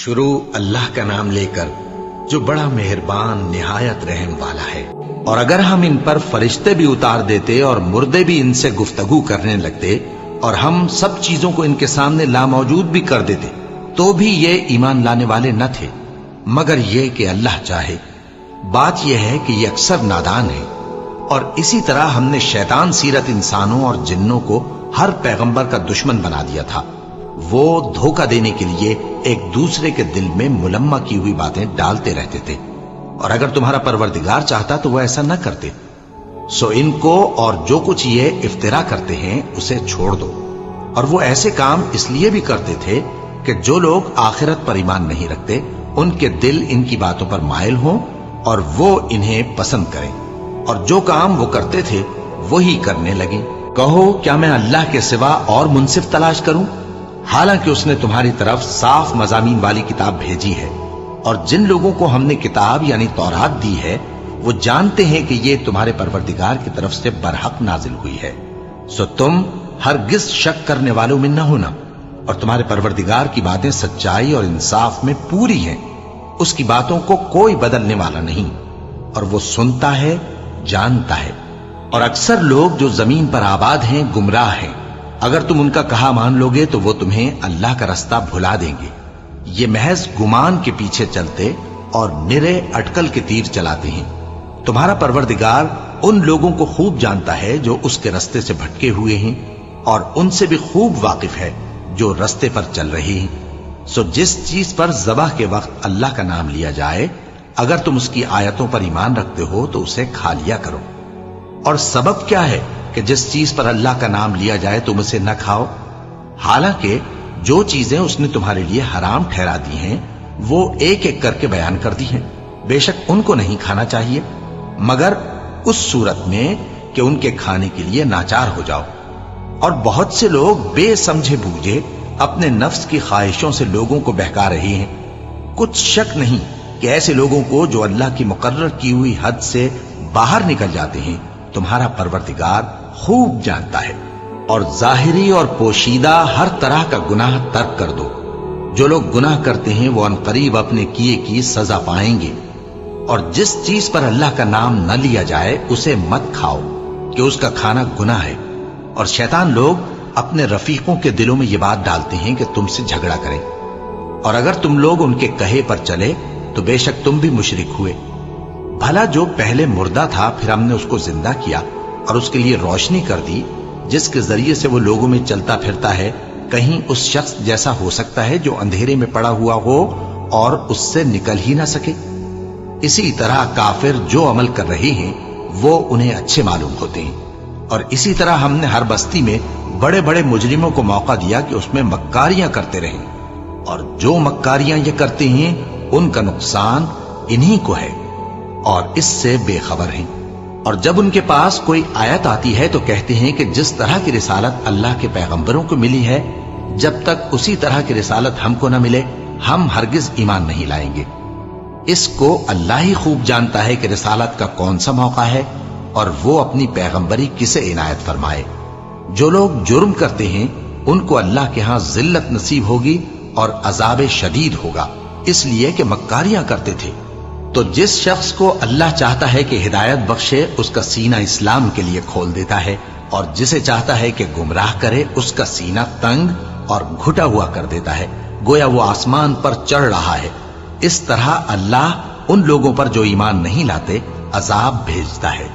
شروع اللہ کا نام لے کر جو بڑا مہربان نہایت رحم والا ہے۔ اور اگر ہم ان پر فرشتے بھی اتار دیتے اور مردے بھی ان سے گفتگو کرنے لگتے اور ہم سب چیزوں کو ان کے سامنے لاموجود بھی کر دیتے تو بھی یہ ایمان لانے والے نہ تھے، مگر یہ کہ اللہ چاہے۔ بات یہ ہے کہ یہ اکثر نادان ہے۔ اور اسی طرح ہم نے شیطان سیرت انسانوں اور جنوں کو ہر پیغمبر کا دشمن بنا دیا تھا۔ وہ دھوکہ دینے کے لیے ایک دوسرے کے دل میں ملمہ کی ہوئی باتیں ڈالتے رہتے تھے، اور اگر تمہارا پروردگار چاہتا تو وہ ایسا نہ کرتے۔ سو ان کو اور جو کچھ یہ افترا کرتے ہیں اسے چھوڑ دو۔ اور وہ ایسے کام اس لیے بھی کرتے تھے کہ جو لوگ آخرت پر ایمان نہیں رکھتے ان کے دل ان کی باتوں پر مائل ہوں اور وہ انہیں پسند کریں، اور جو کام وہ کرتے تھے وہی کرنے لگیں۔ کہو کیا میں اللہ کے سوا اور منصف تلاش کروں؟ حالانکہ اس نے تمہاری طرف صاف مضامین والی کتاب بھیجی ہے، اور جن لوگوں کو ہم نے کتاب یعنی تورات دی ہے وہ جانتے ہیں کہ یہ تمہارے پروردگار کی طرف سے برحق نازل ہوئی ہے۔ سو تم ہرگز شک کرنے والوں میں نہ ہونا، اور تمہارے پروردگار کی باتیں سچائی اور انصاف میں پوری ہیں۔ اس کی باتوں کو کوئی بدلنے والا نہیں، اور وہ سنتا ہے، جانتا ہے۔ اور اکثر لوگ جو زمین پر آباد ہیں گمراہ ہیں۔ اگر تم ان کا کہا مان لوگے تو وہ تمہیں اللہ کا رستہ بھلا دیں گے۔ یہ محض گمان کے پیچھے چلتے اور نرے اٹکل کے تیر چلاتے ہیں۔ تمہارا پروردگار ان لوگوں کو خوب جانتا ہے جو اس کے رستے سے بھٹکے ہوئے ہیں، اور ان سے بھی خوب واقف ہے جو رستے پر چل رہے ہیں۔ سو جس چیز پر ذبح کے وقت اللہ کا نام لیا جائے اگر تم اس کی آیتوں پر ایمان رکھتے ہو تو اسے کھا لیا کرو۔ اور سبب کیا ہے کہ جس چیز پر اللہ کا نام لیا جائے تم اسے نہ کھاؤ؟ حالانکہ جو چیزیں اس نے تمہارے لیے حرام ٹھہرا دی ہیں وہ ایک ایک کر کے بیان کر دی ہیں۔ بے شک ان کو نہیں کھانا چاہیے مگر اس صورت میں کہ ان کے کھانے کے لیے ناچار ہو جاؤ۔ اور بہت سے لوگ بے سمجھے بوجھے اپنے نفس کی خواہشوں سے لوگوں کو بہکا رہے ہیں۔ کچھ شک نہیں کہ ایسے لوگوں کو جو اللہ کی مقرر کی ہوئی حد سے باہر نکل جاتے ہیں تمہارا پروردگار خوب جانتا ہے۔ اور ظاہری اور پوشیدہ ہر طرح کا گناہ ترک کر دو۔ جو لوگ گناہ کرتے ہیں وہ عنقریب اپنے کیے کی سزا پائیں گے۔ اور جس چیز پر اللہ کا نام نہ لیا جائے اسے مت کھاؤ کہ اس کا کھانا گناہ ہے۔ اور شیطان لوگ اپنے رفیقوں کے دلوں میں یہ بات ڈالتے ہیں کہ تم سے جھگڑا کریں، اور اگر تم لوگ ان کے کہے پر چلے تو بے شک تم بھی مشرک ہوئے۔ بھلا جو پہلے مردہ تھا پھر ہم نے اس کو زندہ کیا اور اس کے لیے روشنی کر دی جس کے ذریعے سے وہ لوگوں میں چلتا پھرتا ہے، کہیں اس شخص جیسا ہو سکتا ہے جو اندھیرے میں پڑا ہوا ہو اور اس سے نکل ہی نہ سکے؟ اسی طرح کافر جو عمل کر رہے ہیں وہ انہیں اچھے معلوم ہوتے ہیں۔ اور اسی طرح ہم نے ہر بستی میں بڑے بڑے مجرموں کو موقع دیا کہ اس میں مکاریاں کرتے رہیں، اور جو مکاریاں یہ کرتے ہیں ان کا نقصان انہی کو ہے اور اس سے بے خبر ہیں۔ اور جب ان کے پاس کوئی آیت آتی ہے تو کہتے ہیں کہ جس طرح کی رسالت اللہ کے پیغمبروں کو ملی ہے جب تک اسی طرح کی رسالت ہم کو نہ ملے ہم ہرگز ایمان نہیں لائیں گے۔ اس کو اللہ ہی خوب جانتا ہے کہ رسالت کا کون سا موقع ہے اور وہ اپنی پیغمبری کسے عنایت فرمائے۔ جو لوگ جرم کرتے ہیں ان کو اللہ کے ہاں ذلت نصیب ہوگی اور عذاب شدید ہوگا، اس لیے کہ مکاریاں کرتے تھے۔ تو جس شخص کو اللہ چاہتا ہے کہ ہدایت بخشے اس کا سینہ اسلام کے لیے کھول دیتا ہے، اور جسے چاہتا ہے کہ گمراہ کرے اس کا سینہ تنگ اور گھٹا ہوا کر دیتا ہے، گویا وہ آسمان پر چڑھ رہا ہے۔ اس طرح اللہ ان لوگوں پر جو ایمان نہیں لاتے عذاب بھیجتا ہے۔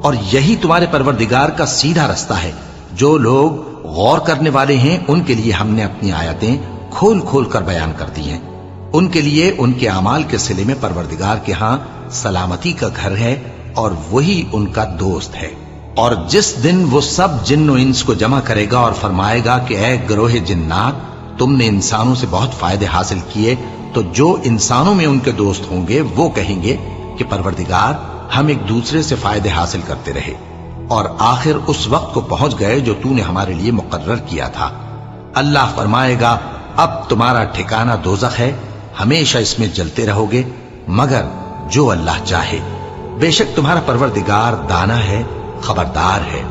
اور یہی تمہارے پروردگار کا سیدھا رستہ ہے۔ جو لوگ غور کرنے والے ہیں ان کے لیے ہم نے اپنی آیتیں کھول کھول کر بیان کر دی ہیں۔ ان کے لیے ان کے اعمال کے صلے میں پروردگار کے ہاں سلامتی کا گھر ہے اور وہی ان کا دوست ہے۔ اور جس دن وہ سب جن و انس کو جمع کرے گا اور فرمائے گا کہ اے گروہ جنات، تم نے انسانوں سے بہت فائدے حاصل کیے، تو جو انسانوں میں ان کے دوست ہوں گے وہ کہیں گے کہ پروردگار ہم ایک دوسرے سے فائدے حاصل کرتے رہے اور آخر اس وقت کو پہنچ گئے جو تو نے ہمارے لیے مقرر کیا تھا۔ اللہ فرمائے گا اب تمہارا ٹھکانہ دوزخ ہے، ہمیشہ اس میں جلتے رہو گے مگر جو اللہ چاہے۔ بے شک تمہارا پروردگار دانا ہے، خبردار ہے۔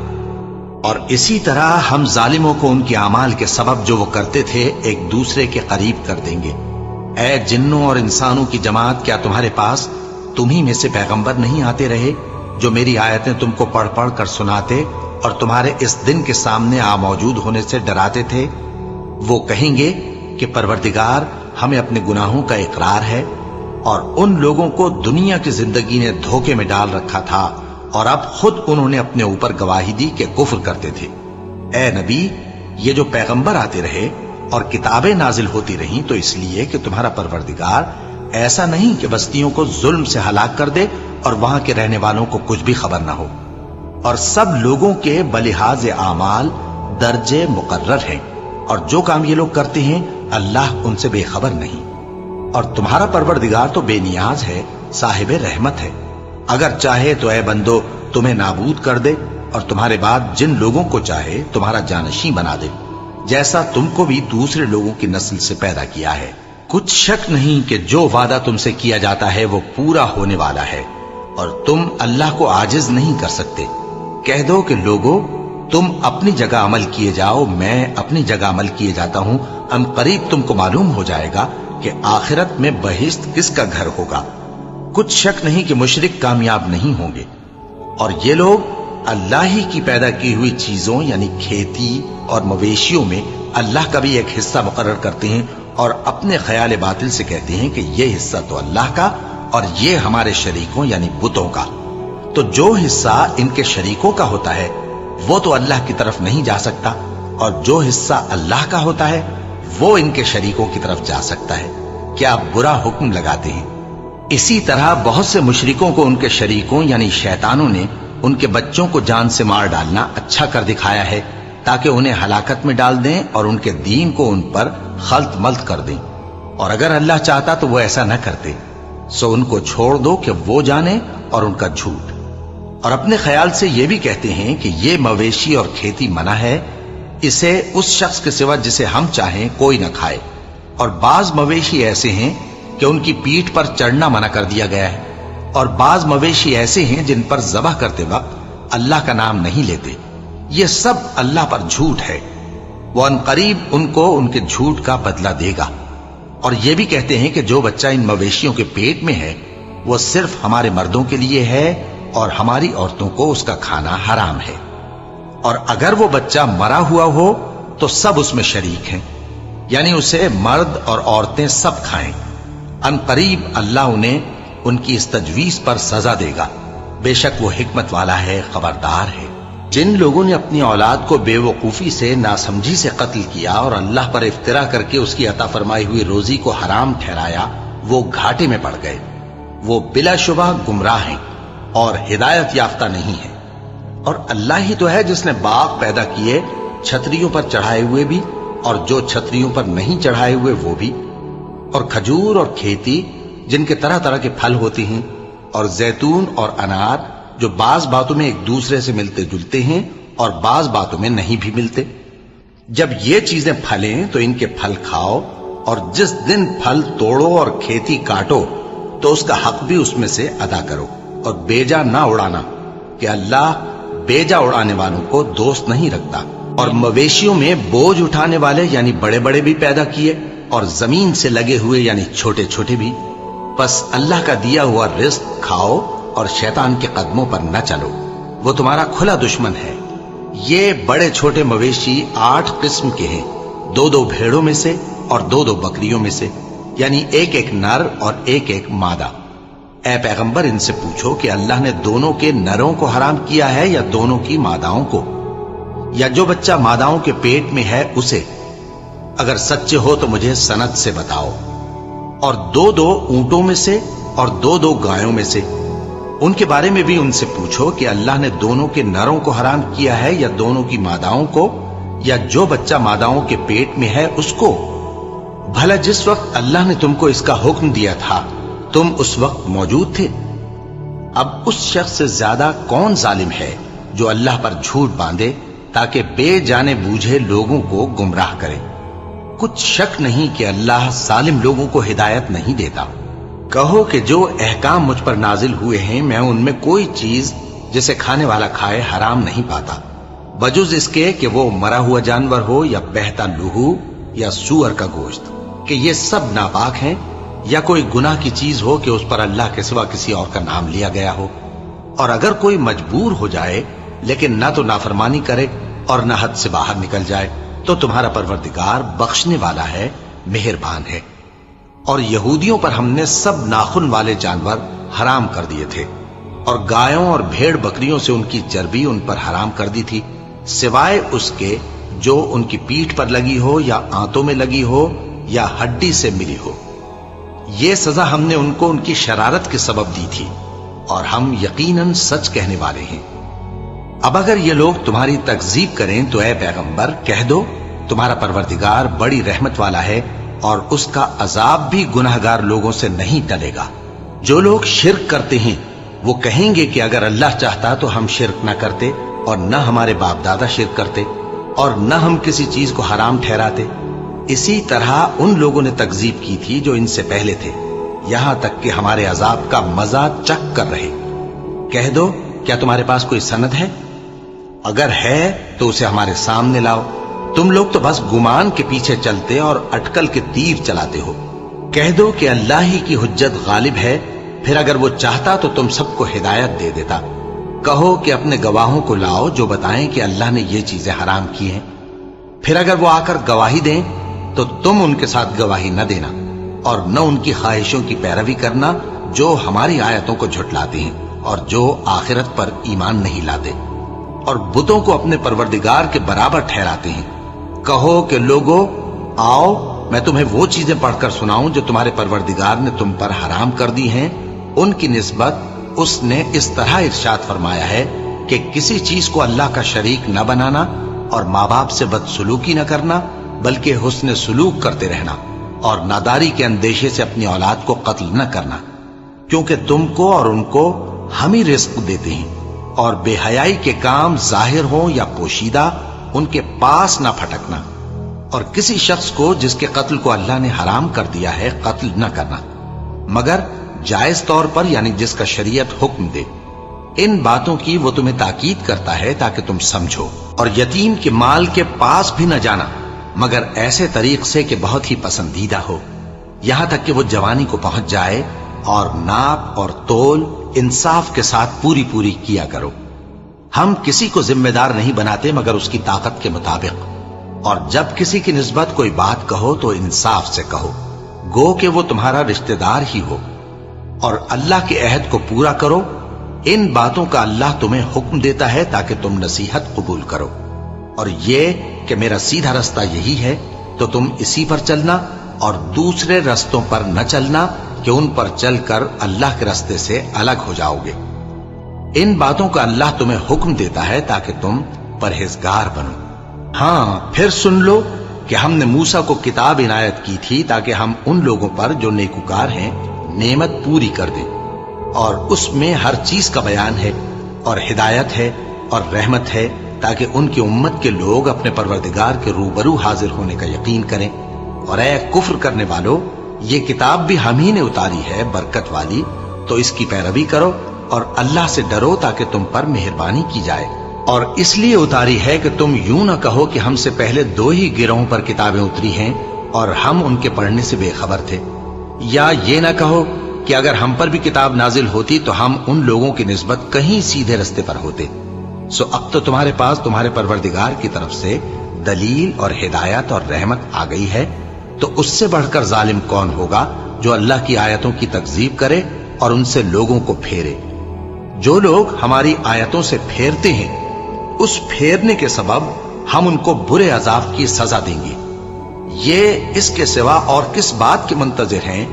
اور اسی طرح ہم ظالموں کو ان کے اعمال کے سبب جو وہ کرتے تھے ایک دوسرے کے قریب کر دیں گے۔ اے جنوں اور انسانوں کی جماعت، کیا تمہارے پاس تمہیں میں سے پیغمبر نہیں آتے رہے جو میری آیتیں تم کو پڑھ پڑھ کر سناتے اور تمہارے اس دن کے سامنے موجود ہونے سے ڈراتے تھے؟ وہ کہیں گے کہ پروردگار، ہمیں اپنے گناہوں کا اقرار ہے، اور ان لوگوں کو دنیا کی زندگی نے دھوکے میں ڈال رکھا تھا اور اب خود انہوں نے اپنے اوپر گواہی دی کہ کفر کرتے تھے۔ اے نبی، یہ جو پیغمبر آتے رہے اور کتابیں نازل ہوتی رہیں تو اس لیے کہ تمہارا پروردگار ایسا نہیں کہ بستیوں کو ظلم سے ہلاک کر دے اور وہاں کے رہنے والوں کو کچھ بھی خبر نہ ہو، اور سب لوگوں کے بلحاظ اعمال درجے مقرر ہیں، اور جو کام یہ لوگ کرتے ہیں اللہ ان سے بے خبر نہیں۔ اور تمہارا پروردگار تو بے نیاز ہے، صاحب رحمت ہے، اگر چاہے تو اے بندو تمہیں نابود کر دے اور تمہارے بعد جن لوگوں کو چاہے تمہارا جانشین بنا دے، جیسا تم کو بھی دوسرے لوگوں کی نسل سے پیدا کیا ہے۔ کچھ شک نہیں کہ جو وعدہ تم سے کیا جاتا ہے وہ پورا ہونے والا ہے، اور تم اللہ کو عاجز نہیں کر سکتے۔ کہہ دو کہ لوگو، تم اپنی جگہ عمل کیے جاؤ، میں اپنی جگہ عمل کیے جاتا ہوں، ان قریب تم کو معلوم ہو جائے گا کہ آخرت میں بہشت کس کا گھر ہوگا۔ کچھ شک نہیں کہ مشرک کامیاب نہیں ہوں گے، اور یہ لوگ اللہ ہی کی پیدا کی ہوئی چیزوں یعنی کھیتی اور مویشیوں میں اللہ کا بھی ایک حصہ مقرر کرتے ہیں، اور اپنے خیال باطل سے کہتے ہیں کہ یہ حصہ تو اللہ کا اور یہ ہمارے شریکوں یعنی بتوں کا۔ تو جو حصہ ان کے شریکوں کا ہوتا ہے وہ تو اللہ کی طرف نہیں جا سکتا، اور جو حصہ اللہ کا ہوتا ہے وہ ان کے شریکوں کی طرف جا سکتا ہے۔ کیا برا حکم لگاتے ہیں؟ اسی طرح بہت سے مشرکوں کو ان کے شریکوں یعنی شیطانوں نے ان کے بچوں کو جان سے مار ڈالنا اچھا کر دکھایا ہے، تاکہ انہیں ہلاکت میں ڈال دیں اور ان کے دین کو ان پر خلط ملط کر دیں، اور اگر اللہ چاہتا تو وہ ایسا نہ کرتے۔ سو ان کو چھوڑ دو کہ وہ جانے اور ان کا جھوٹ، اور اپنے خیال سے یہ بھی کہتے ہیں کہ یہ مویشی اور کھیتی منع ہے، اسے اس شخص کے سوا جسے ہم چاہیں کوئی نہ کھائے، اور بعض مویشی ایسے ہیں کہ ان کی پیٹھ پر چڑھنا منع کر دیا گیا ہے، اور بعض مویشی ایسے ہیں جن پر ذبح کرتے وقت اللہ کا نام نہیں لیتے۔ یہ سب اللہ پر جھوٹ ہے، وہ ان قریب ان کو ان کے جھوٹ کا بدلہ دے گا۔ اور یہ بھی کہتے ہیں کہ جو بچہ ان مویشیوں کے پیٹ میں ہے وہ صرف ہمارے مردوں کے لیے ہے اور ہماری عورتوں کو اس کا کھانا حرام ہے، اور اگر وہ بچہ مرا ہوا ہو تو سب اس میں شریک ہیں، یعنی اسے مرد اور عورتیں سب کھائیں۔ ان قریب اللہ انہیں ان کی اس تجویز پر سزا دے گا، بے شک وہ حکمت والا ہے، خبردار ہے۔ جن لوگوں نے اپنی اولاد کو بے وقوفی سے ناسمجھی سے قتل کیا اور اللہ پر افترا کر کے اس کی عطا فرمائی ہوئی روزی کو حرام ٹھہرایا، وہ گھاٹے میں پڑ گئے، وہ بلا شبہ گمراہ ہیں اور ہدایت یافتہ نہیں ہیں۔ اور اللہ ہی تو ہے جس نے باغ پیدا کیے، چھتریوں پر چڑھائے ہوئے بھی اور جو چھتریوں پر نہیں چڑھائے ہوئے وہ بھی، اور کھجور اور کھیتی جن کے طرح طرح کے پھل ہوتے ہیں، اور زیتون اور انار جو بعض باتوں میں ایک دوسرے سے ملتے جلتے ہیں اور بعض باتوں میں نہیں بھی ملتے۔ جب یہ چیزیں پھلیں تو ان کے پھل کھاؤ، اور جس دن پھل توڑو اور کھیتی کاٹو تو اس کا حق بھی اس میں سے ادا کرو، اور بیجا نہ اڑانا کہ اللہ بیجا اڑانے والوں کو دوست نہیں رکھتا۔ اور مویشیوں میں بوجھ اٹھانے والے یعنی بڑے بڑے بھی پیدا کیے، اور زمین سے لگے ہوئے یعنی چھوٹے چھوٹے بھی۔ بس اللہ کا دیا ہوا رزق کھاؤ اور شیطان کے قدموں پر نہ چلو، وہ تمہارا کھلا دشمن ہے۔ یہ بڑے چھوٹے مویشی 8 قسم کے ہیں، 2 بھیڑوں میں سے اور 2 بکریوں میں سے، یعنی ایک نر اور ایک مادہ۔ اے پیغمبر ان سے پوچھو کہ اللہ نے دونوں کے نروں کو حرام کیا ہے یا دونوں کی ماداؤں کو، یا جو بچہ ماداؤں کے پیٹ میں ہے اسے؟ اگر سچے ہو تو مجھے سند سے بتاؤ۔ اور 2 اونٹوں میں سے اور 2 گایوں میں سے، ان کے بارے میں بھی ان سے پوچھو کہ اللہ نے دونوں کے نروں کو حرام کیا ہے یا دونوں کی ماداؤں کو، یا جو بچہ ماداؤں کے پیٹ میں ہے اس کو؟ بھلا جس وقت اللہ نے تم کو اس کا حکم دیا تھا تم اس وقت موجود تھے؟ اب اس شخص سے زیادہ کون ظالم ہے جو اللہ پر جھوٹ باندھے تاکہ بے جانے بوجھے لوگوں کو گمراہ کرے۔ کچھ شک نہیں کہ اللہ ظالم لوگوں کو ہدایت نہیں دیتا۔ کہو کہ جو احکام مجھ پر نازل ہوئے ہیں میں ان میں کوئی چیز جسے کھانے والا کھائے حرام نہیں پاتا، بجز اس کے کہ وہ مرا ہوا جانور ہو یا بہتا لہو یا سور کا گوشت، کہ یہ سب ناپاک ہیں یا کوئی گناہ کی چیز ہو کہ اس پر اللہ کے سوا کسی اور کا نام لیا گیا ہو. اور اگر کوئی مجبور ہو جائے لیکن نہ تو نافرمانی کرے اور نہ حد سے باہر نکل جائے تو تمہارا پروردگار بخشنے والا ہے، مہربان ہے. اور یہودیوں پر ہم نے سب ناخن والے جانور حرام کر دیے تھے اور گایوں اور بھیڑ بکریوں سے ان کی چربی ان پر حرام کر دی تھی، سوائے اس کے جو ان کی پیٹھ پر لگی ہو یا آنتوں میں لگی ہو یا ہڈی سے ملی ہو. یہ سزا ہم نے ان کو ان کی شرارت کے سبب دی تھی اور ہم یقیناً سچ کہنے والے ہیں. اب اگر یہ لوگ تمہاری تکذیب کریں تو اے پیغمبر کہہ دو تمہارا پروردگار بڑی رحمت والا ہے اور اس کا عذاب بھی گناہگار لوگوں سے نہیں ٹلے گا. جو لوگ شرک کرتے ہیں وہ کہیں گے کہ اگر اللہ چاہتا تو ہم شرک نہ کرتے اور نہ ہمارے باپ دادا شرک کرتے اور نہ ہم کسی چیز کو حرام ٹھہراتے. اسی طرح ان لوگوں نے تکذیب کی تھی جو ان سے پہلے تھے، یہاں تک کہ ہمارے عذاب کا مزہ چکھ کر رہے. کہہ دو کیا تمہارے پاس کوئی سند ہے؟ اگر ہے تو اسے ہمارے سامنے لاؤ. تم لوگ تو بس گمان کے پیچھے چلتے اور اٹکل کے تیر چلاتے ہو. کہہ دو کہ اللہ ہی کی حجت غالب ہے، پھر اگر وہ چاہتا تو تم سب کو ہدایت دے دیتا. کہو کہ اپنے گواہوں کو لاؤ جو بتائیں کہ اللہ نے یہ چیزیں حرام کی ہیں. پھر اگر وہ آ کر گواہی دیں تو تم ان کے ساتھ گواہی نہ دینا اور نہ ان کی خواہشوں کی پیروی کرنا جو ہماری آیتوں کو جھٹلاتے ہیں اور جو آخرت پر ایمان نہیں لاتے اور بتوں کو اپنے پروردگار کے برابر ٹھہراتے ہیں. کہو کہ لوگو آؤ میں تمہیں وہ چیزیں پڑھ کر سناؤں جو تمہارے پروردگار نے تم پر حرام کر دی ہیں. ان کی نسبت اس نے اس طرح ارشاد فرمایا ہے کہ کسی چیز کو اللہ کا شریک نہ بنانا اور ماں باپ سے بدسلوکی نہ کرنا بلکہ حسن سلوک کرتے رہنا اور ناداری کے اندیشے سے اپنی اولاد کو قتل نہ کرنا، کیونکہ تم کو اور ان کو ہم ہی رزق دیتے ہیں. اور بے حیائی کے کام ظاہر ہوں یا پوشیدہ ان کے پاس نہ پھٹکنا، اور کسی شخص کو جس کے قتل کو اللہ نے حرام کر دیا ہے قتل نہ کرنا مگر جائز طور پر، یعنی جس کا شریعت حکم دے. ان باتوں کی وہ تمہیں تاکید کرتا ہے تاکہ تم سمجھو. اور یتیم کے مال کے پاس بھی نہ جانا مگر ایسے طریق سے کہ بہت ہی پسندیدہ ہو، یہاں تک کہ وہ جوانی کو پہنچ جائے. اور ناپ اور تول انصاف کے ساتھ پوری پوری کیا کرو. ہم کسی کو ذمہ دار نہیں بناتے مگر اس کی طاقت کے مطابق. اور جب کسی کی نسبت کوئی بات کہو تو انصاف سے کہو، گو کہ وہ تمہارا رشتہ دار ہی ہو. اور اللہ کے عہد کو پورا کرو. ان باتوں کا اللہ تمہیں حکم دیتا ہے تاکہ تم نصیحت قبول کرو. اور یہ کہ میرا سیدھا رستہ یہی ہے تو تم اسی پر چلنا اور دوسرے رستوں پر نہ چلنا کہ ان پر چل کر اللہ کے رستے سے الگ ہو جاؤ گے. ان باتوں کا اللہ تمہیں حکم دیتا ہے تاکہ تم پرہیزگار بنو. ہاں پھر سن لو کہ ہم نے موسیٰ کو کتاب عنایت کی تھی تاکہ ہم ان لوگوں پر جو نیکوکار ہیں نعمت پوری کر دیں، اور اس میں ہر چیز کا بیان ہے اور ہدایت ہے اور رحمت ہے تاکہ ان کی امت کے لوگ اپنے پروردگار کے روبرو حاضر ہونے کا یقین کریں. اور اے کفر کرنے والو، یہ کتاب بھی ہم ہی نے اتاری ہے برکت والی، تو اس کی پیروی کرو اور اللہ سے ڈرو تاکہ تم پر مہربانی کی جائے. اور اس لیے اتاری ہے کہ تم یوں نہ کہو کہ ہم سے پہلے 2 ہی گروہوں پر کتابیں اتری ہیں اور ہم ان کے پڑھنے سے بے خبر تھے، یا یہ نہ کہو کہ اگر ہم پر بھی کتاب نازل ہوتی تو ہم ان لوگوں کی نسبت کہیں سیدھے رستے پر ہوتے. سو اب تو تمہارے پاس تمہارے پروردگار کی طرف سے دلیل اور ہدایت اور رحمت آ گئی ہے، تو اس سے بڑھ کر ظالم کون ہوگا جو اللہ کی آیتوں کی تکذیب کرے اور ان سے لوگوں کو پھیرے. جو لوگ ہماری آیتوں سے پھیرتے ہیں اس پھیرنے کے سبب ہم ان کو برے عذاب کی سزا دیں گے. یہ اس کے سوا اور کس بات کے منتظر ہیں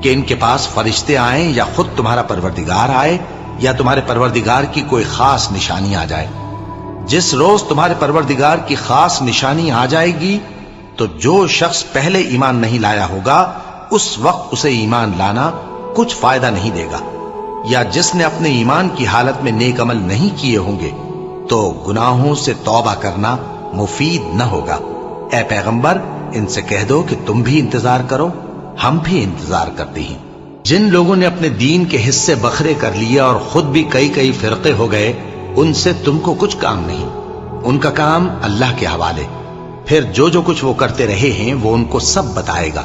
کہ ان کے پاس فرشتے آئیں یا خود تمہارا پروردگار آئے یا تمہارے پروردگار کی کوئی خاص نشانی آ جائے. جس روز تمہارے پروردگار کی خاص نشانی آ جائے گی تو جو شخص پہلے ایمان نہیں لایا ہوگا اس وقت اسے ایمان لانا کچھ فائدہ نہیں دے گا، یا جس نے اپنے ایمان کی حالت میں نیک عمل نہیں کیے ہوں گے تو گناہوں سے توبہ کرنا مفید نہ ہوگا. اے پیغمبر ان سے کہہ دو کہ تم بھی انتظار کرو، ہم بھی انتظار کرتے ہیں. جن لوگوں نے اپنے دین کے حصے بکھرے کر لیے اور خود بھی کئی فرقے ہو گئے، ان سے تم کو کچھ کام نہیں، ان کا کام اللہ کے حوالے. پھر جو کچھ وہ کرتے رہے ہیں وہ ان کو سب بتائے گا.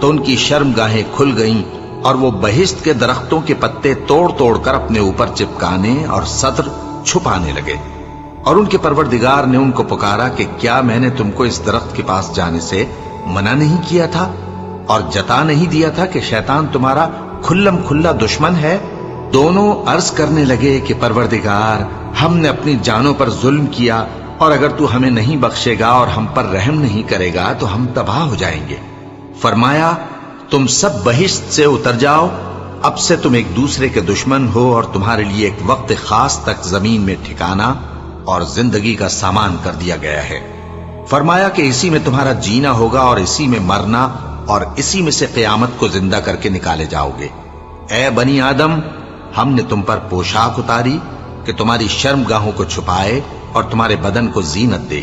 تو ان کی شرمگاہیں کھل گئیں اور وہ بہشت کے درختوں کے پتے توڑ توڑ کر اپنے اوپر چپکانے اور سطر چھپانے لگے۔ اور ان کے پروردگار نے ان کو پکارا کہ کیا میں نے تم کو اس درخت کے پاس جانے سے منع نہیں کیا تھا اور جتا نہیں دیا تھا کہ شیطان تمہارا کھلم کھلا دشمن ہے؟ دونوں عرض کرنے لگے کہ پروردگار، ہم نے اپنی جانوں پر ظلم کیا، اور اگر تو ہمیں نہیں بخشے گا اور ہم پر رحم نہیں کرے گا تو ہم تباہ ہو جائیں گے۔ فرمایا تم سب بہشت سے اتر جاؤ، اب سے تم ایک دوسرے کے دشمن ہو اور تمہارے لیے ایک وقت خاص تک زمین میں ٹھکانا اور زندگی کا سامان کر دیا گیا ہے۔ فرمایا کہ اسی میں تمہارا جینا ہوگا اور اسی میں مرنا، اور اسی میں سے قیامت کو زندہ کر کے نکالے جاؤ گے۔ اے بنی آدم، ہم نے تم پر پوشاک اتاری کہ تمہاری شرمگاہوں کو چھپائے اور تمہارے بدن کو زینت دے،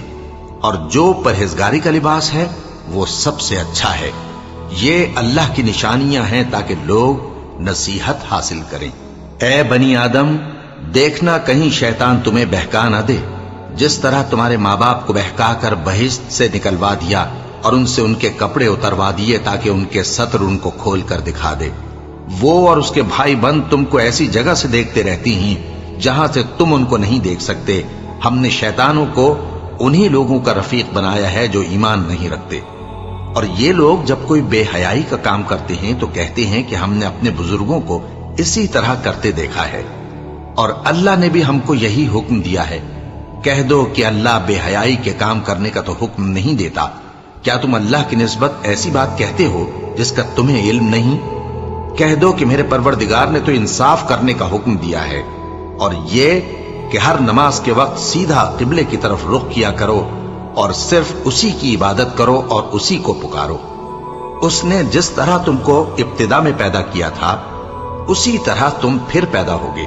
اور جو پرہیزگاری کا لباس ہے وہ سب سے اچھا ہے۔ یہ اللہ کی نشانیاں ہیں تاکہ لوگ نصیحت حاصل کریں۔ اے بنی آدم، دیکھنا کہیں شیطان تمہیں بہکا نہ دے، جس طرح تمہارے ماں باپ کو بہکا کر بہشت سے نکلوا دیا اور ان سے ان کے کپڑے اتروا دیے تاکہ ان کے سطر ان کو کھول کر دکھا دے۔ وہ اور اس کے بھائی بند تم کو ایسی جگہ سے دیکھتے رہتی ہیں جہاں سے تم ان کو نہیں دیکھ سکتے۔ ہم نے شیطانوں کو انہی لوگوں کا رفیق بنایا ہے جو ایمان نہیں رکھتے۔ اور یہ لوگ جب کوئی بے حیائی کا کام کرتے ہیں تو کہتے ہیں کہ ہم نے اپنے بزرگوں کو اسی طرح کرتے دیکھا ہے، اور اللہ نے بھی ہم کو یہی حکم دیا ہے۔ کہہ دو کہ اللہ بے حیائی کے کام کرنے کا تو حکم نہیں دیتا۔ کیا تم اللہ کی نسبت ایسی بات کہتے ہو جس کا تمہیں علم نہیں؟ کہہ دو کہ میرے پروردگار نے تو انصاف کرنے کا حکم دیا ہے، اور یہ کہ ہر نماز کے وقت سیدھا قبلے کی طرف رخ کیا کرو اور صرف اسی کی عبادت کرو اور اسی کو پکارو۔ اس نے جس طرح تم کو ابتدا میں پیدا کیا تھا اسی طرح تم پھر پیدا ہوگے۔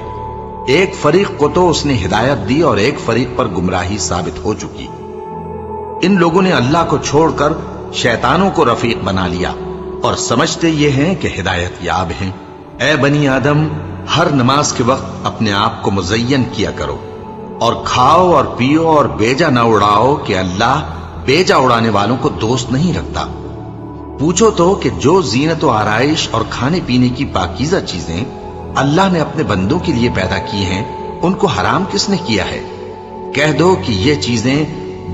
ایک فریق کو تو اس نے ہدایت دی اور ایک فریق پر گمراہی ثابت ہو چکی۔ ان لوگوں نے اللہ کو چھوڑ کر شیطانوں کو رفیق بنا لیا اور سمجھتے یہ ہیں کہ ہدایت یاب ہیں۔ اے بنی آدم، ہر نماز کے وقت اپنے آپ کو مزین کیا کرو، اور کھاؤ اور پیو اور بیجا نہ اڑاؤ کہ اللہ بیجا اڑانے والوں کو دوست نہیں رکھتا۔ پوچھو تو کہ جو زینت و آرائش اور کھانے پینے کی پاکیزہ چیزیں اللہ نے اپنے بندوں کے لیے پیدا کی ہیں ان کو حرام کس نے کیا ہے؟ کہہ دو کہ یہ چیزیں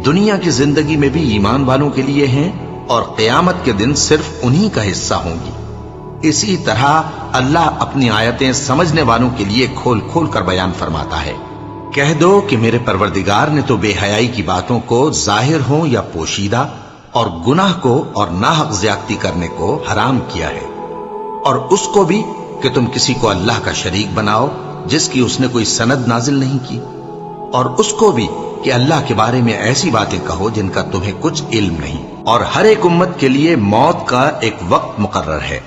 دنیا کی زندگی میں بھی ایمان والوں کے لیے ہیں اور قیامت کے دن صرف انہی کا حصہ ہوں گی۔ اسی طرح اللہ اپنی آیتیں سمجھنے والوں کے لیے کھول کھول کر بیان فرماتا ہے۔ کہہ دو کہ میرے پروردگار نے تو بے حیائی کی باتوں کو ظاہر ہوں یا پوشیدہ، اور گناہ کو اور ناحق زیادتی کرنے کو حرام کیا ہے، اور اس کو بھی کہ تم کسی کو اللہ کا شریک بناؤ جس کی اس نے کوئی سند نازل نہیں کی، اور اس کو بھی کہ اللہ کے بارے میں ایسی باتیں کہو جن کا تمہیں کچھ علم نہیں۔ اور ہر ایک امت کے لیے موت کا ایک وقت مقرر ہے،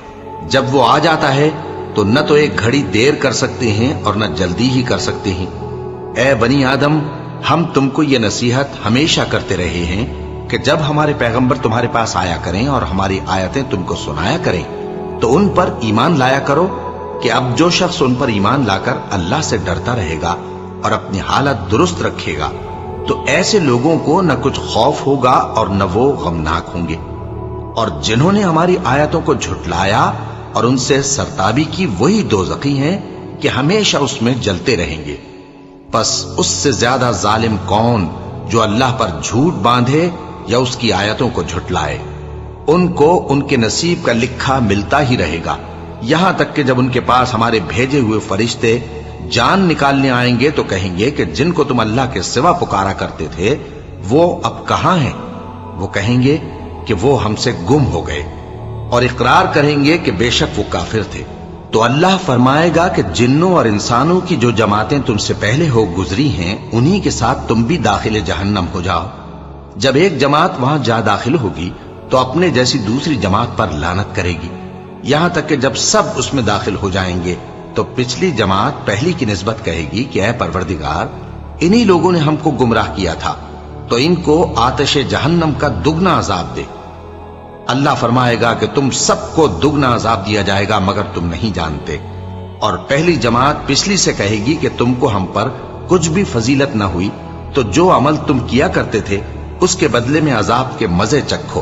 جب وہ آ جاتا ہے تو نہ تو ایک گھڑی دیر کر سکتے ہیں اور نہ جلدی ہی کر سکتے ہیں۔ اے بنی آدم، ہم تم کو یہ نصیحت ہمیشہ کرتے رہے ہیں کہ جب ہمارے پیغمبر تمہارے پاس آیا کریں اور ہماری آیتیں تم کو سنایا کریں تو ان پر ایمان لایا کرو، کہ اب جو شخص ان پر ایمان لا کر اللہ سے ڈرتا رہے گا اور اپنی حالت درست رکھے گا تو ایسے لوگوں کو نہ کچھ خوف ہوگا اور نہ وہ غمناک ہوں گے۔ اور جنہوں نے ہماری آیتوں کو جھٹلایا اور ان سے سرتابی کی وہی دوزخی ہیں کہ ہمیشہ اس میں جلتے رہیں گے۔ پس اس سے زیادہ ظالم کون جو اللہ پر جھوٹ باندھے یا اس کی آیتوں کو جھٹلائے؟ ان کو ان کے نصیب کا لکھا ملتا ہی رہے گا، یہاں تک کہ جب ان کے پاس ہمارے بھیجے ہوئے فرشتے جان نکالنے آئیں گے تو کہیں گے کہ جن کو تم اللہ کے سوا پکارا کرتے تھے وہ اب کہاں ہیں؟ وہ کہیں گے کہ وہ ہم سے گم ہو گئے، اور اقرار کریں گے کہ بے شک وہ کافر تھے۔ تو اللہ فرمائے گا کہ جنوں اور انسانوں کی جو جماعتیں تم سے پہلے ہو گزری ہیں انہی کے ساتھ تم بھی داخل جہنم ہو جاؤ۔ جب ایک جماعت وہاں جا داخل ہوگی تو اپنے جیسی دوسری جماعت پر لعنت کرے گی، یہاں تک کہ جب سب اس میں داخل ہو جائیں گے تو پچھلی جماعت پہلی کی نسبت کہے گی کہ اے پروردگار، انہی لوگوں نے ہم کو گمراہ کیا تھا، تو ان کو آتش جہنم کا دگنا عذاب دے۔ اللہ فرمائے گا کہ تم سب کو دگنا عذاب دیا جائے گا مگر تم نہیں جانتے۔ اور پہلی جماعت پچھلی سے کہے گی کہ تم کو ہم پر کچھ بھی فضیلت نہ ہوئی، تو جو عمل تم کیا کرتے تھے اس کے بدلے میں عذاب کے مزے چکھو۔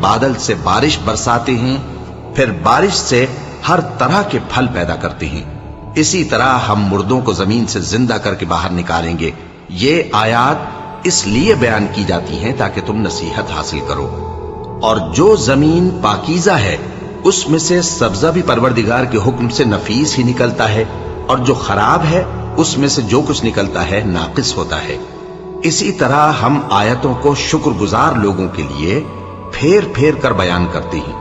بادل سے بارش برساتے ہیں، پھر بارش سے ہر طرح کے پھل پیدا کرتے ہیں، اسی طرح ہم مردوں کو زمین سے زندہ کر کے باہر نکالیں گے۔ یہ آیات اس لیے بیان کی جاتی ہیں تاکہ تم نصیحت حاصل کرو۔ اور جو زمین پاکیزہ ہے اس میں سے سبزہ بھی پروردگار کے حکم سے نفیس ہی نکلتا ہے، اور جو خراب ہے اس میں سے جو کچھ نکلتا ہے ناقص ہوتا ہے۔ اسی طرح ہم آیتوں کو شکر گزار لوگوں کے لیے پھیر پھیر کر بیان کرتے ہیں۔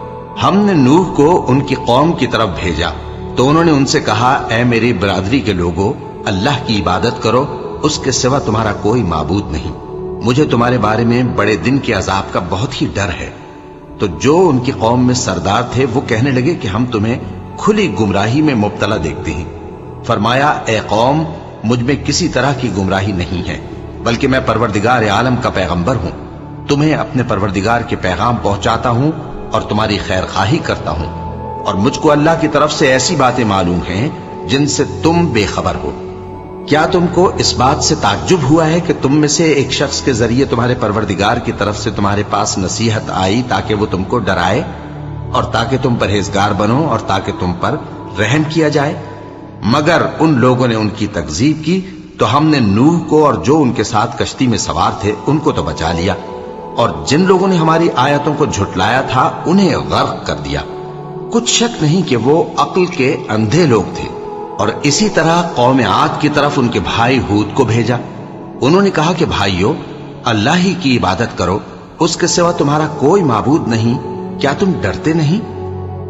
ہم نے نوح کو ان کی قوم کی طرف بھیجا تو انہوں نے ان سے کہا، اے میری برادری کے لوگوں، اللہ کی عبادت کرو، اس کے سوا تمہارا کوئی معبود نہیں۔ مجھے تمہارے بارے میں بڑے دن کے عذاب کا بہت ہی ڈر ہے۔ تو جو ان کی قوم میں سردار تھے وہ کہنے لگے کہ ہم تمہیں کھلی گمراہی میں مبتلا دیکھتے ہیں۔ فرمایا، اے قوم، مجھ میں کسی طرح کی گمراہی نہیں ہے، بلکہ میں پروردگار عالم کا پیغمبر ہوں، تمہیں اپنے پروردگار کے پیغام پہنچاتا ہوں اور تمہاری خیر خواہی کرتا ہوں، اور مجھ کو اللہ کی طرف سے ایسی باتیں معلوم ہیں جن سے تم بے خبر ہو۔ کیا تم کو اس بات سے تعجب ہوا ہے کہ تم میں سے ایک شخص کے ذریعے تمہارے پروردگار کی طرف سے تمہارے پاس نصیحت آئی تاکہ وہ تم کو ڈرائے اور تاکہ تم پرہیزگار بنو اور تاکہ تم پر رحم کیا جائے؟ مگر ان لوگوں نے ان کی تکذیب کی تو ہم نے نوح کو اور جو ان کے ساتھ کشتی میں سوار تھے ان کو تو بچا لیا، اور جن لوگوں نے ہماری آیتوں کو جھٹلایا تھا انہیں غرق کر دیا۔ کچھ شک نہیں کہ وہ عقل کے اندھے لوگ تھے۔ اور اسی طرح قوم عاد کی طرف ان کے بھائی ہود کو بھیجا۔ انہوں نے کہا کہ بھائیو، اللہ ہی کی عبادت کرو، اس کے سوا تمہارا کوئی معبود نہیں، کیا تم ڈرتے نہیں؟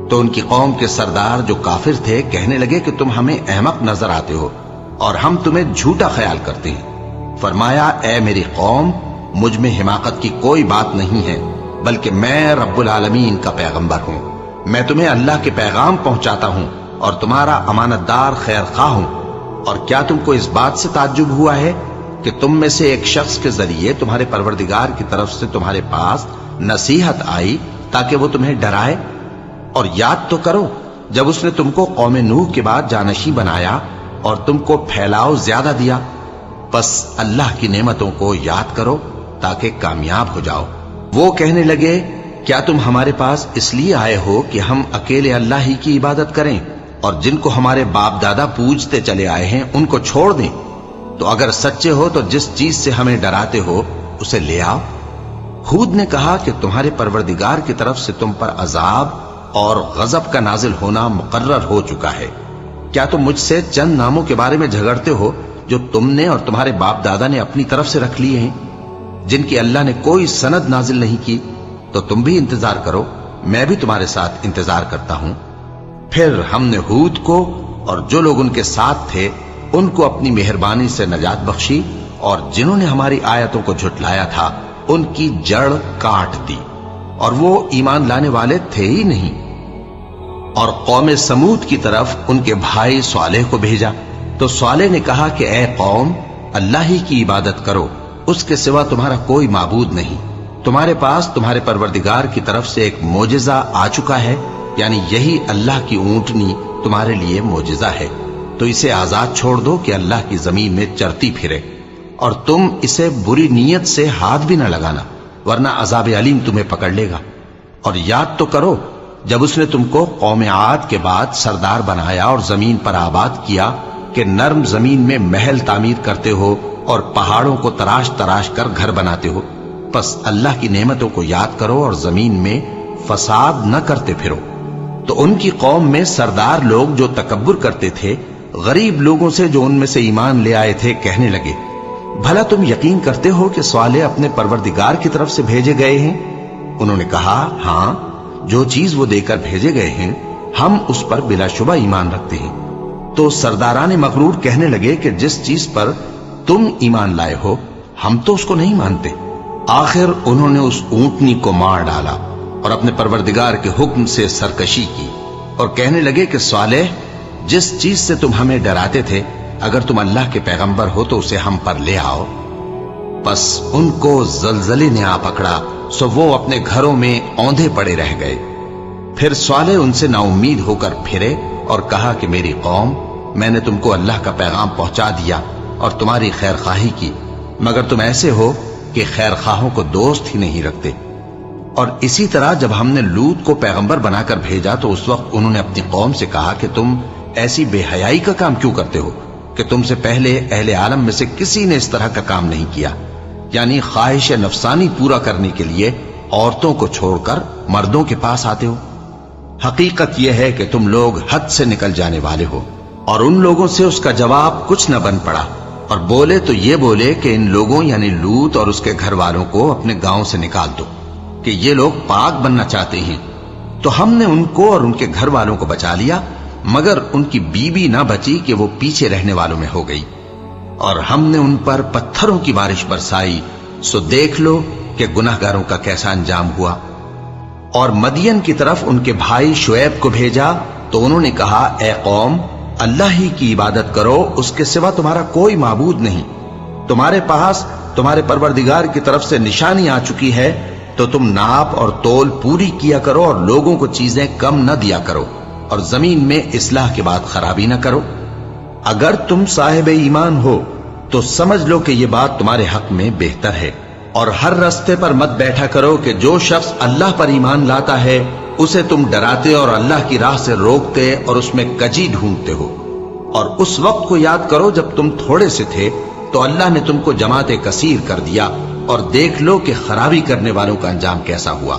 تو ان کی قوم کے سردار جو کافر تھے کہنے لگے کہ تم ہمیں احمق نظر آتے ہو اور ہم تمہیں جھوٹا خیال کرتے ہیں۔ فرمایا، اے میری قوم، مجھ میں حماقت کی کوئی بات نہیں ہے، بلکہ میں رب العالمین کا پیغمبر ہوں۔ میں تمہیں اللہ کے پیغام پہنچاتا ہوں اور تمہارا امانت دار خیر خواہ ہوں۔ اور کیا تم کو اس بات سے تعجب ہوا ہے کہ تم میں سے ایک شخص کے ذریعے تمہارے پروردگار کی طرف سے تمہارے پاس نصیحت آئی تاکہ وہ تمہیں ڈرائے؟ اور یاد تو کرو جب اس نے تم کو قوم نوح کے بعد جانشین بنایا اور تم کو پھیلاؤ زیادہ دیا، بس اللہ کی نعمتوں کو یاد کرو تاکہ کامیاب ہو جاؤ۔ وہ کہنے لگے، کیا تم ہمارے پاس اس لیے آئے ہو کہ ہم اکیلے اللہ ہی کی عبادت کریں اور جن کو ہمارے باپ دادا پوجتے چلے آئے ہیں ان کو چھوڑ دیں؟ تو اگر سچے ہو تو جس چیز سے ہمیں ڈراتے ہو اسے لے آؤ۔ ہود نے کہا کہ تمہارے پروردگار کی طرف سے تم پر عذاب اور غضب کا نازل ہونا مقرر ہو چکا ہے۔ کیا تم مجھ سے چند ناموں کے بارے میں جھگڑتے ہو جو تم نے اور تمہارے باپ دادا نے اپنی طرف سے رکھ لیے ہیں، جن کی اللہ نے کوئی سند نازل نہیں کی؟ تو تم بھی انتظار کرو، میں بھی تمہارے ساتھ انتظار کرتا ہوں۔ پھر ہم نے ہود کو اور جو لوگ ان کے ساتھ تھے ان کو اپنی مہربانی سے نجات بخشی، اور جنہوں نے ہماری آیتوں کو جھٹلایا تھا ان کی جڑ کاٹ دی، اور وہ ایمان لانے والے تھے ہی نہیں۔ اور قوم سمود کی طرف ان کے بھائی صالح کو بھیجا تو صالح نے کہا کہ اے قوم، اللہ ہی کی عبادت کرو، اس کے سوا تمہارا کوئی معبود نہیں۔ تمہارے پاس تمہارے پروردگار کی طرف سے ایک معجزہ آ چکا ہے، یعنی یہی اللہ کی اونٹنی تمہارے لیے معجزہ ہے، تو اسے آزاد چھوڑ دو کہ اللہ کی زمین میں چرتی پھرے، اور تم اسے بری نیت سے ہاتھ بھی نہ لگانا، ورنہ عذاب علیم تمہیں پکڑ لے گا۔ اور یاد تو کرو جب اس نے تم کو قوم عاد کے بعد سردار بنایا اور زمین پر آباد کیا کہ نرم زمین میں محل تعمیر کرتے ہو اور پہاڑوں کو تراش تراش کر گھر بناتے ہو، پس اللہ کی نعمتوں کو یاد کرو اور زمین میں فساد نہ کرتے پھرو۔ تو ان کی قوم میں سردار لوگ جو تکبر کرتے تھے غریب لوگوں سے جو ان میں سے ایمان لے آئے تھے کہنے لگے، بھلا تم یقین کرتے ہو کہ صالح اپنے پروردگار کی طرف سے بھیجے گئے ہیں؟ انہوں نے کہا، ہاں، جو چیز وہ دے کر بھیجے گئے ہیں ہم اس پر بلا شبہ ایمان رکھتے ہیں۔ تو سرداران مغرور کہنے لگے کہ جس چیز پر تم ایمان لائے ہو ہم تو اس کو نہیں مانتے۔ آخر انہوں نے اس اونٹنی کو مار ڈالا اور اپنے پروردگار کے حکم سے سرکشی کی، اور کہنے لگے کہ صالح، جس چیز سے تم ہمیں ڈراتے تھے اگر تم اللہ کے پیغمبر ہو تو اسے ہم پر لے آؤ۔ پس ان کو زلزلے نے آ پکڑا، سو وہ اپنے گھروں میں اوندھے پڑے رہ گئے۔ پھر صالح ان سے نا امید ہو کر پھرے اور کہا کہ میری قوم، میں نے تم کو اللہ کا پیغام پہنچا دیا اور تمہاری خیر خواہی کی، مگر تم ایسے ہو کہ خیر خواہوں کو دوست ہی نہیں رکھتے۔ اور اسی طرح جب ہم نے لوط کو پیغمبر بنا کر بھیجا تو اس وقت انہوں نے اپنی قوم سے کہا کہ تم ایسی بے حیائی کا کام کیوں کرتے ہو کہ تم سے پہلے اہل عالم میں سے کسی نے اس طرح کا کام نہیں کیا، یعنی خواہش نفسانی پورا کرنے کے لیے عورتوں کو چھوڑ کر مردوں کے پاس آتے ہو۔ حقیقت یہ ہے کہ تم لوگ حد سے نکل جانے والے ہو۔ اور ان لوگوں سے اس کا جواب کچھ نہ بن پڑا، اور بولے تو یہ بولے کہ ان لوگوں یعنی لوط اور اس کے گھر والوں کو اپنے گاؤں سے نکال دو کہ یہ لوگ پاک بننا چاہتے ہیں۔ تو ہم نے ان کو اور ان کے گھر والوں کو بچا لیا، مگر ان کی بیوی نہ بچی کہ وہ پیچھے رہنے والوں میں ہو گئی، اور ہم نے ان پر پتھروں کی بارش برسائی، سو دیکھ لو کہ گناہگاروں کا کیسا انجام ہوا۔ اور مدین کی طرف ان کے بھائی شعیب کو بھیجا تو انہوں نے کہا، اے قوم، اللہ ہی کی عبادت کرو، اس کے سوا تمہارا کوئی معبود نہیں۔ تمہارے پاس تمہارے پروردگار کی طرف سے نشانی آ چکی ہے، تو تم ناپ اور تول پوری کیا کرو اور لوگوں کو چیزیں کم نہ دیا کرو، اور زمین میں اصلاح کے بعد خرابی نہ کرو۔ اگر تم صاحب ایمان ہو تو سمجھ لو کہ یہ بات تمہارے حق میں بہتر ہے، اور ہر رستے پر مت بیٹھا کرو کہ جو شخص اللہ پر ایمان لاتا ہے اسے تم ڈراتے اور اللہ کی راہ سے روکتے اور اس میں کجی ڈھونڈتے ہو۔ اور اس وقت کو یاد کرو جب تم تھوڑے سے تھے تو اللہ نے تم کو جماعت کثیر کر دیا، اور دیکھ لو کہ خرابی کرنے والوں کا انجام کیسا ہوا۔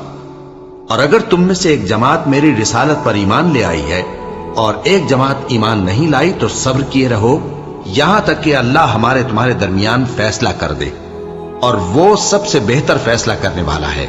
اور اگر تم میں سے ایک جماعت میری رسالت پر ایمان لے آئی ہے اور ایک جماعت ایمان نہیں لائی تو صبر کیے رہو یہاں تک کہ اللہ ہمارے تمہارے درمیان فیصلہ کر دے، اور وہ سب سے بہتر فیصلہ کرنے والا ہے۔